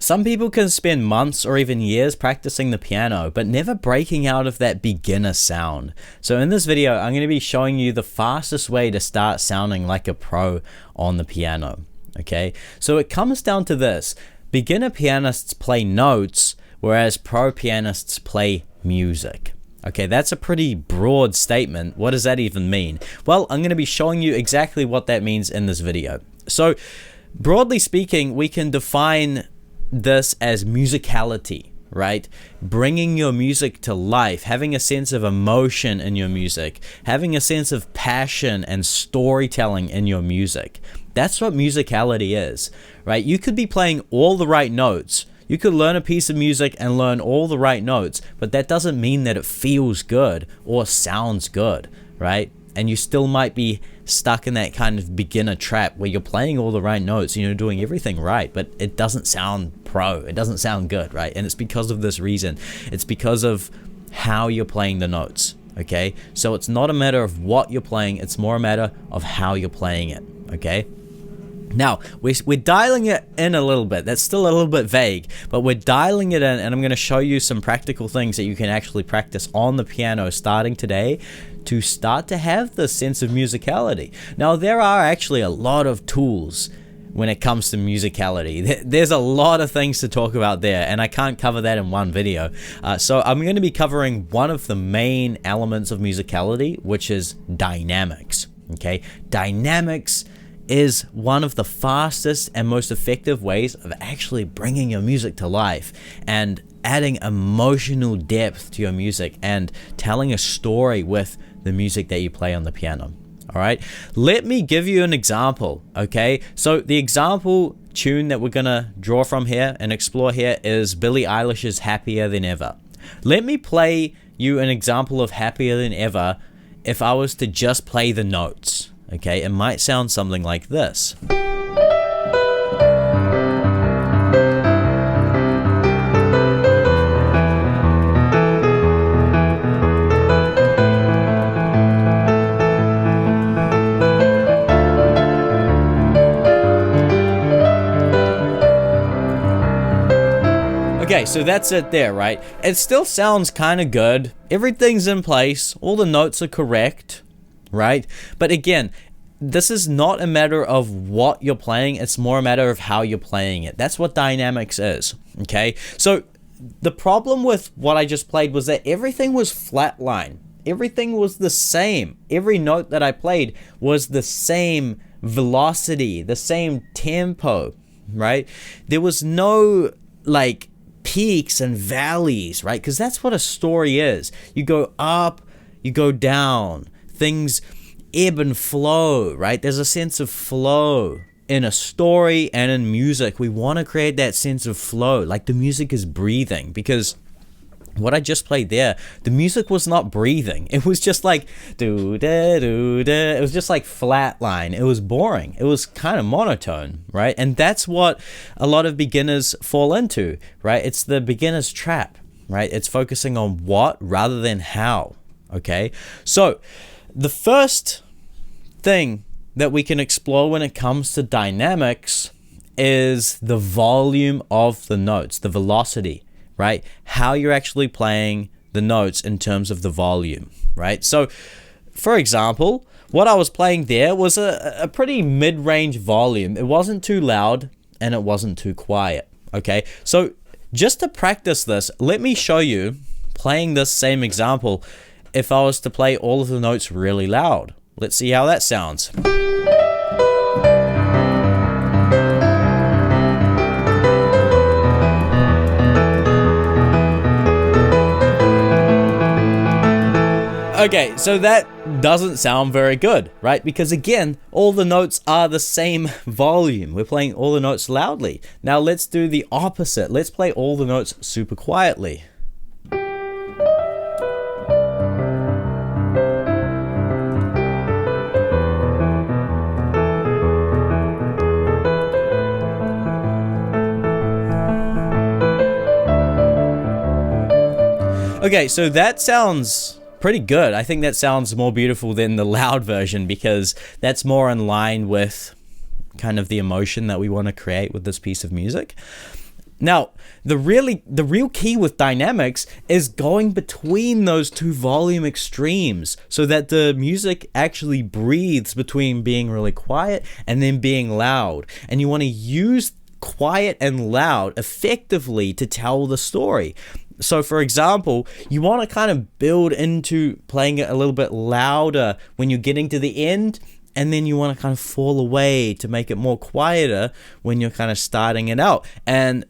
Some people can spend months or even years practicing the piano, but never breaking out of that beginner sound. So in this video, I'm going to be showing you the fastest way to start sounding like a pro on the piano. Okay, so it comes down to this. Beginner pianists play notes, whereas pro pianists play music. Okay, that's a pretty broad statement. What does that even mean? Well, I'm going to be showing you exactly what that means in this video. So, broadly speaking, we can define this as musicality, right? Bringing your music to life, having a sense of emotion in your music, having a sense of passion and storytelling in your music. That's what musicality is, right? You could be playing all the right notes. You could learn a piece of music and learn all the right notes, but that doesn't mean that it feels good or sounds good, right? And you still might be stuck in that kind of beginner trap where you're playing all the right notes and you're doing everything right, but it doesn't sound pro. It doesn't sound good, right? And it's because of this reason. It's because of how you're playing the notes, okay? So it's not a matter of what you're playing. It's more a matter of how you're playing it, okay? Now, we're dialing it in a little bit. That's still a little bit vague, but we're dialing it in, and I'm going to show you some practical things that you can actually practice on the piano starting today to start to have this sense of musicality. Now, there are actually a lot of tools when it comes to musicality. There's a lot of things to talk about there, and I can't cover that in one video. So I'm going to be covering one of the main elements of musicality, which is dynamics. Okay, dynamics is one of the fastest and most effective ways of actually bringing your music to life and adding emotional depth to your music and telling a story with the music that you play on the piano. All right, let me give you an example. Okay, so the example tune that we're gonna draw from here and explore here is Billie Eilish's Happier Than Ever. Let me play you an example of Happier Than Ever if I was to just play the notes. Okay, it might sound something like this. Okay, so that's it there, right? It still sounds kind of good. Everything's in place. All the notes are correct, right? But again, this is not a matter of what you're playing. It's more a matter of how you're playing it. That's what dynamics is, okay? So the problem with what I just played was that everything was flatline. Everything was the same. Every note that I played was the same velocity, the same tempo, right? There was no, like, peaks and valleys, right? Because that's what a story is. You go up, you go down. Things ebb and flow, right? There's a sense of flow in a story and in music. We want to create that sense of flow, like the music is breathing, because what I just played there, the music was not breathing. It was just like do-da-do-da. It was just like flat line. It was boring. It was kind of monotone, right? And that's what a lot of beginners fall into, right? It's the beginner's trap, right? It's focusing on what rather than how, okay? So the first thing that we can explore when it comes to dynamics is the volume of the notes, the velocity, right? How you're actually playing the notes in terms of the volume, right? So, for example, what I was playing there was a pretty mid-range volume. It wasn't too loud and it wasn't too quiet, okay? So, just to practice this, let me show you playing this same example if I was to play all of the notes really loud. Let's see how that sounds. Okay, so that doesn't sound very good, right? Because again, all the notes are the same volume. We're playing all the notes loudly. Now let's do the opposite. Let's play all the notes super quietly. Okay, so that sounds pretty good. I think that sounds more beautiful than the loud version because that's more in line with kind of the emotion that we want to create with this piece of music. Now, the real key with dynamics is going between those two volume extremes so that the music actually breathes between being really quiet and then being loud. And you want to use quiet and loud effectively to tell the story. So for example, you want to kind of build into playing it a little bit louder when you're getting to the end, and then you want to kind of fall away to make it more quieter when you're kind of starting it out. And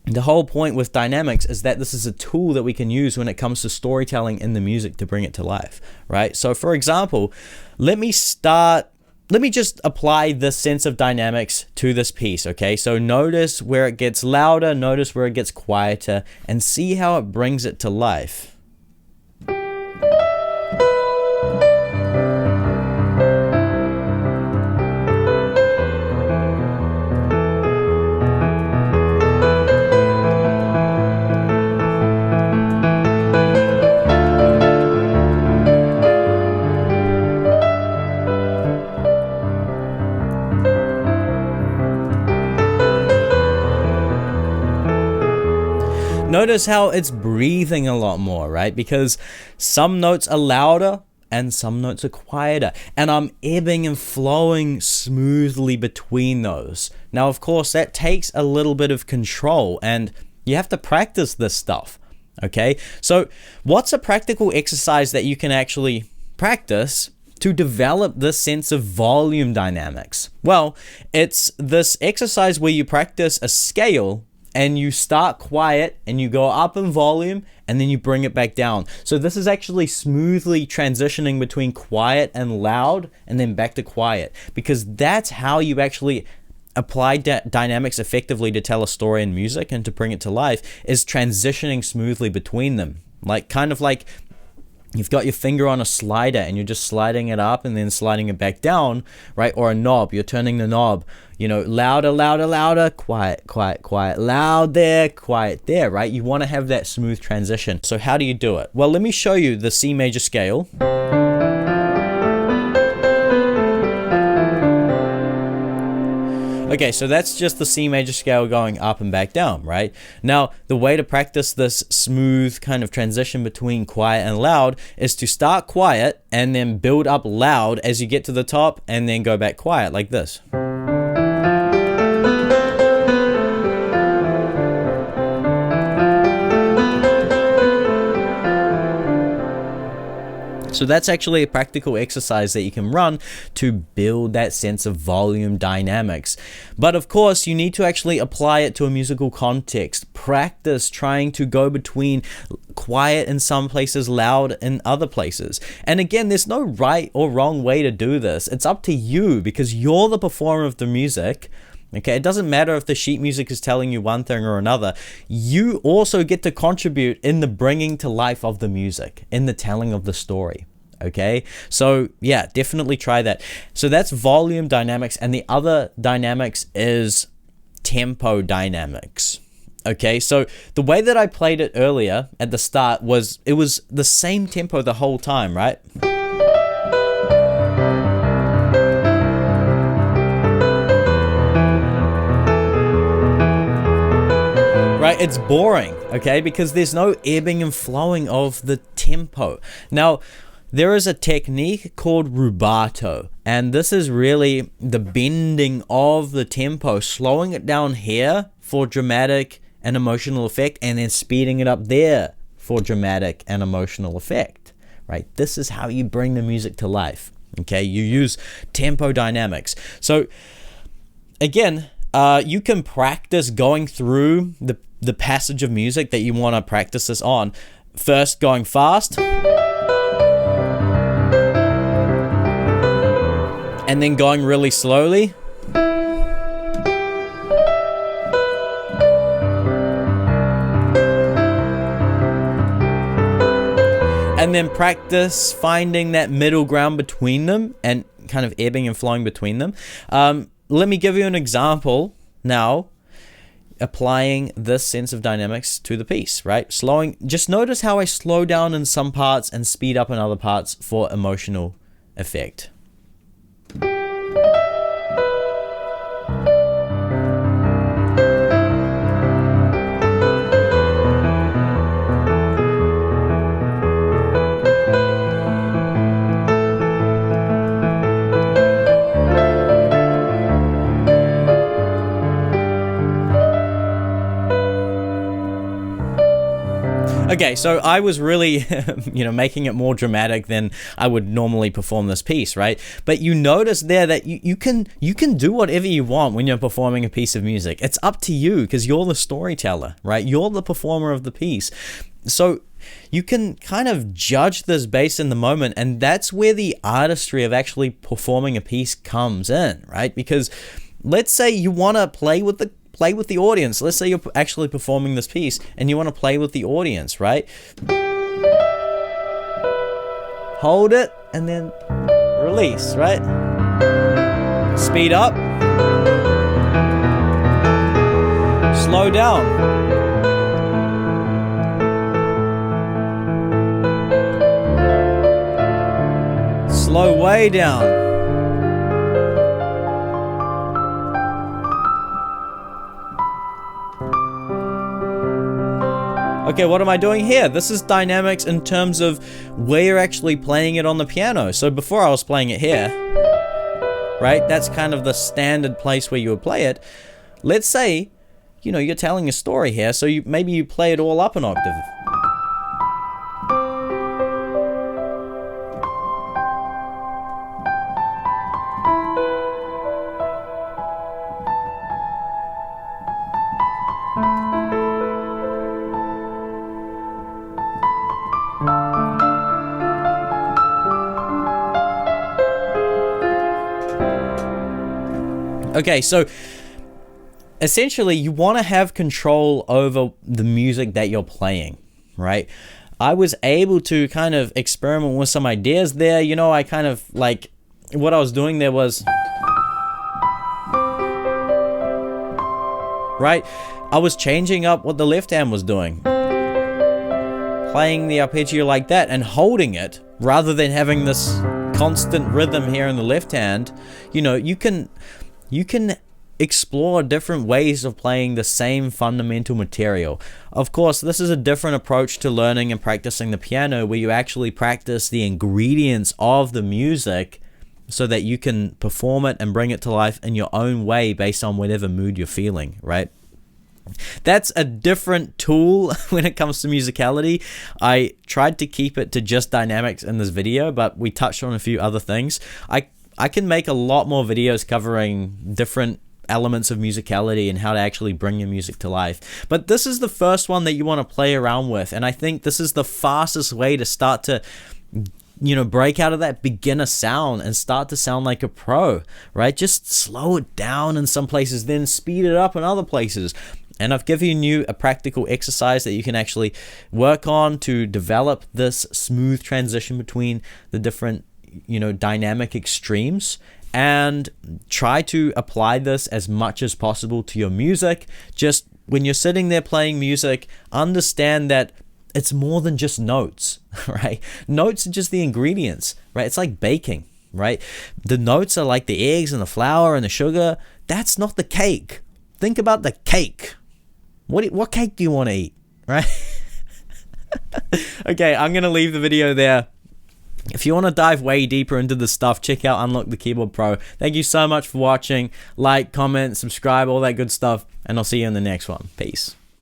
the whole point with dynamics is that this is a tool that we can use when it comes to storytelling in the music to bring it to life, right? So for example, let me just apply this sense of dynamics to this piece, okay? So notice where it gets louder, notice where it gets quieter, and see how it brings it to life. Notice how it's breathing a lot more, right? Because some notes are louder and some notes are quieter, and I'm ebbing and flowing smoothly between those. Now, of course, that takes a little bit of control, and you have to practice this stuff, okay? So what's a practical exercise that you can actually practice to develop this sense of volume dynamics? Well, it's this exercise where you practice a scale and you start quiet and you go up in volume and then you bring it back down. So this is actually smoothly transitioning between quiet and loud and then back to quiet, because that's how you actually apply dynamics effectively to tell a story in music and to bring it to life, is transitioning smoothly between them. Like kind of like you've got your finger on a slider and you're just sliding it up and then sliding it back down, right? Or a knob, you're turning the knob, you know, louder, louder, louder, quiet, quiet, quiet, loud there, quiet there, right? You want to have that smooth transition. So how do you do it? Well, let me show you the C major scale. Okay, so that's just the C major scale going up and back down, right? Now, the way to practice this smooth kind of transition between quiet and loud is to start quiet and then build up loud as you get to the top and then go back quiet like this. So that's actually a practical exercise that you can run to build that sense of volume dynamics. But of course, you need to actually apply it to a musical context. Practice trying to go between quiet in some places, loud in other places. And again, there's no right or wrong way to do this. It's up to you, because you're the performer of the music. Okay, it doesn't matter if the sheet music is telling you one thing or another. You also get to contribute in the bringing to life of the music, in the telling of the story. Okay, so yeah, definitely try that. So that's volume dynamics, and the other dynamics is tempo dynamics. Okay, so the way that I played it earlier at the start was, it was the same tempo the whole time, right? Right, it's boring, okay, because there's no ebbing and flowing of the tempo. Now, there is a technique called rubato, and this is really the bending of the tempo, slowing it down here for dramatic and emotional effect, and then speeding it up there for dramatic and emotional effect, right? This is how you bring the music to life, okay? You use tempo dynamics. So, again, you can practice going through the passage of music that you want to practice this on. First, going fast, and then going really slowly, and then practice finding that middle ground between them and kind of ebbing and flowing between them. Let me give you an example now, applying this sense of dynamics to the piece, right? Just notice how I slow down in some parts and speed up in other parts for emotional effect. Okay, so I was really, making it more dramatic than I would normally perform this piece, right? But you notice there that you can do whatever you want when you're performing a piece of music. It's up to you because you're the storyteller, right? You're the performer of the piece. So you can kind of judge this based in the moment, and that's where the artistry of actually performing a piece comes in, right? Because let's say you want to play with the audience. Let's say you're actually performing this piece and you want to play with the audience, right? Hold it and then release, right? Speed up. Slow down. Slow way down. Okay, what am I doing here? This is dynamics in terms of where you're actually playing it on the piano. So before I was playing it here, right? That's kind of the standard place where you would play it. Let's say, you're telling a story here, so maybe you play it all up an octave. Okay, so essentially you want to have control over the music that you're playing, right? I was able to kind of experiment with some ideas there. I kind of what I was doing there was, right? I was changing up what the left hand was doing, playing the arpeggio like that and holding it rather than having this constant rhythm here in the left hand. You can explore different ways of playing the same fundamental material. Of course, this is a different approach to learning and practicing the piano, where you actually practice the ingredients of the music so that you can perform it and bring it to life in your own way based on whatever mood you're feeling, right? That's a different tool when it comes to musicality. I tried to keep it to just dynamics in this video, but we touched on a few other things. I can make a lot more videos covering different elements of musicality and how to actually bring your music to life. But this is the first one that you want to play around with. And I think this is the fastest way to start to, break out of that beginner sound and start to sound like a pro, right? Just slow it down in some places, then speed it up in other places. And I've given you a practical exercise that you can actually work on to develop this smooth transition between the different dynamic extremes, and try to apply this as much as possible to your music. Just when you're sitting there playing music, understand that it's more than just notes, right? Notes are just the ingredients, right? It's like baking, right? The notes are like the eggs and the flour and the sugar. That's not the cake. Think about the cake. What cake do you want to eat, right? Okay, I'm gonna leave the video there. If you want to dive way deeper into this stuff, check out UtK Keyboard Pro. Thank you so much for watching. Like, comment, subscribe, all that good stuff, and I'll see you in the next one. Peace.